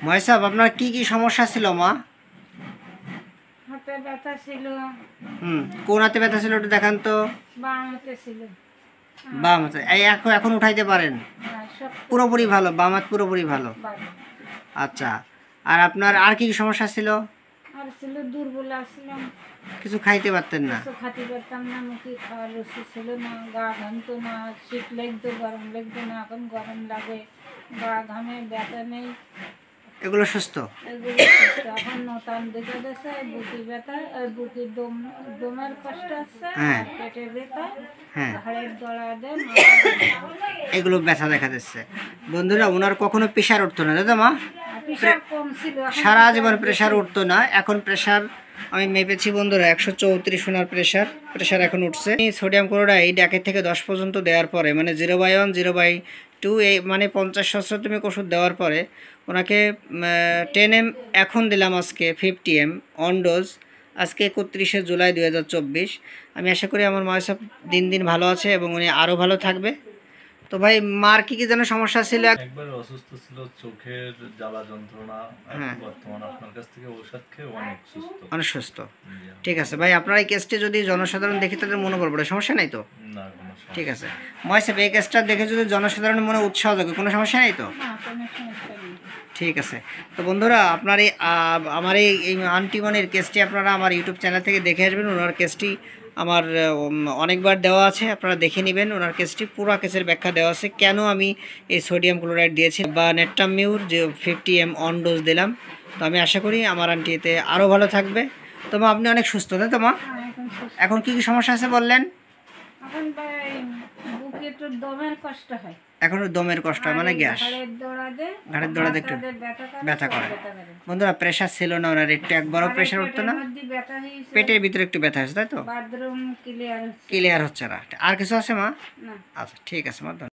মহেশ আপনার কি কি সমস্যা ছিল মা? হাতে ব্যথা ছিল। কোন হাতে ব্যথা ছিল একটু দেখান তো। বাম হাতে ছিল। বাম হাতে। এই এখন উঠাইতে পারেন? পুরোপুরি ভালো, বাম হাত পুরোপুরি ভালো। আচ্ছা, আর আপনার আর কি কি সমস্যা ছিল? আর ছিল দুর্বল ছিলাম, কিছু খাইতে পারতেন না? কিছু খাইতে পারতাম না, মুখে খাওয়ার রুচি ছিল না, গা ঘামতো না, শীত লাগতো গরম লাগতো না, এখন গরম লাগে, গা ঘামে, ব্যথা নেই, এগুলো সুস্থ? এগুলো সুস্থ। এখন নতুন দেখা যাচ্ছে বুকি ব্যথা, বুকি দমের কষ্ট আছে, পেটের ব্যথা, ঘাড়ের দড়াতে, এগুলো ব্যথা দেখা যাচ্ছে। বন্ধুরা, ওনার কখনো প্রেশার উঠতো না, দাদা মা? প্রেশার কম ছিল, সারা জীবন প্রেশার উঠতো না, এখন প্রেশার আমি মেপেছি বন্ধুরা 134 ওনার প্রেশার এখন উঠছে। সোডিয়াম ক্লোরাইড 1 থেকে 10 পর্যন্ত দেওয়ার পরে, মানে 0/1 0/2 এই মানে 50 সহস্রতমিক ওষুধ দেওয়ার পরে ওনাকে 10 mg এখন দিলাম, আজকে 50 mg অন ডোজ, আজকে 31শে জুলাই 2024। আমি আশা করি আমার মা সব দিন দিন ভালো আছে এবং উনি আরও ভালো থাকবে। তো ভাই, মার কি কি যেন সমস্যা ছিল? একবার অসুস্থ ছিল, চোখের জ্বালা যন্ত্রণা, বর্তমানে আপনার কাছ থেকে ঔষধ খেয়ে অনেক সুস্থ। ঠিক আছে ভাই, আপনার এই কেসটি যদি জনসাধারণ দেখে তাদের মনে পড়বে, সমস্যা নাই তো? না, ঠিক আছে মহেশ, এই কেসটা দেখে যদি জনসাধারণের মনে উৎসাহ থাকে, কোনো সমস্যা নেই তো? ঠিক আছে। তো বন্ধুরা, আপনার এই আমার এই আন্টিমনির কেসটি আপনারা আমার ইউটিউব চ্যানেল থেকে দেখে আসবেন। ওনার কেসটি আমার অনেকবার দেওয়া আছে, আপনারা দেখে নেবেন। ওনার কেসটি পুরো কেসের ব্যাখ্যা দেওয়া আছে, কেন আমি এই সোডিয়াম ক্লোরাইড দিয়েছি বা নেট্টামিউর যে 50 mg অন ডোজ দিলাম। তো আমি আশা করি আমার আন্টি এতে আরও ভালো থাকবে। তো মা, আপনি অনেক সুস্থ, তাই তো মা? এখন কি কি সমস্যা আছে বললেন? এখন দমের কষ্ট হয়, মানে গ্যাস, ঘাড়ের দৌড়াতে একটু ব্যথা করে। বন্ধুরা, প্রেশার ছিল না ওনার, একটু একবারও প্রেশার উঠতো না, পেটের ভিতরে একটু ব্যথা হয়েছে, তাই তো? ক্লিয়ার হচ্ছে না। আর কিছু আছে মা? আচ্ছা, ঠিক আছে মা।